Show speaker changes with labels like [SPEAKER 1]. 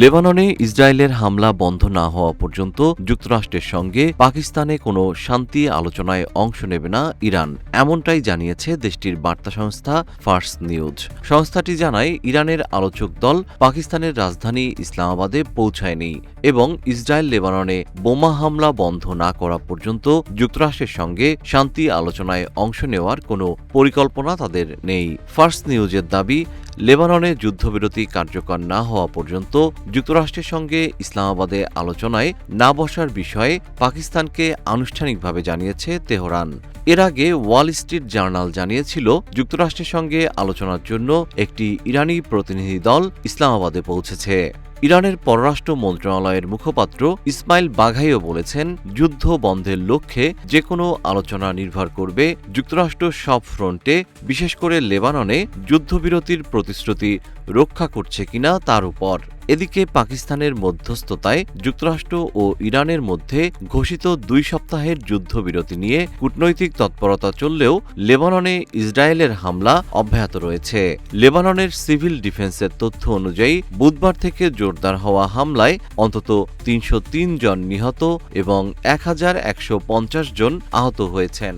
[SPEAKER 1] লেবাননে ইসরায়েলের হামলা বন্ধ না হওয়া পর্যন্ত যুক্তরাষ্ট্রের সঙ্গে পাকিস্তানে কোনো শান্তি আলোচনায় অংশ নেবে না ইরান, এমনটাই জানিয়েছে দেশটির বার্তা সংস্থা ফার্স নিউজ। সংস্থাটি জানায়, ইরানের আলোচক দল পাকিস্তানের রাজধানী ইসলামাবাদে পৌঁছায়নি এবং ইসরায়েল লেবাননে বোমা হামলা বন্ধ না করা পর্যন্ত যুক্তরাষ্ট্রের সঙ্গে শান্তি আলোচনায় অংশ নেওয়ার কোনো পরিকল্পনা তাদের নেই। ফার্স নিউজের দাবি, লেবাননে যুদ্ধবিরতি কার্যকর না হওয়া পর্যন্ত যুক্তরাষ্ট্রের সঙ্গে ইসলামাবাদে আলোচনায় না বসার বিষয়ে পাকিস্তানকে আনুষ্ঠানিকভাবে জানিয়েছে তেহরান। এর আগে ওয়াল স্ট্রিট জার্নাল জানিয়েছিল, যুক্তরাষ্ট্রের সঙ্গে আলোচনার জন্য একটি ইরানি প্রতিনিধি দল ইসলামাবাদে পৌঁছেছে। ইরানের পররাষ্ট্র মন্ত্রণালয়ের মুখপাত্র ইসমাইল বাঘাইও বলেছেন, যুদ্ধ বন্ধের লক্ষ্যে যে কোনো আলোচনা নির্ভর করবে যুক্তরাষ্ট্র সব ফ্রন্টে, বিশেষ করে লেবাননে যুদ্ধবিরতির প্রতিশ্রুতি রক্ষা করছে কিনা তার উপর। এদিকে পাকিস্তানের মধ্যস্থতায় যুক্তরাষ্ট্র ও ইরানের মধ্যে ঘোষিত 2 সপ্তাহের যুদ্ধবিরতি নিয়ে কূটনৈতিক তৎপরতা চললেও লেবাননে ইসরায়েলের হামলা অব্যাহত রয়েছে। লেবাননের সিভিল ডিফেন্সের তথ্য অনুযায়ী বুধবার থেকে জোরদার হওয়া হামলায় অন্তত 303 জন নিহত এবং 1150 জন আহত হয়েছেন।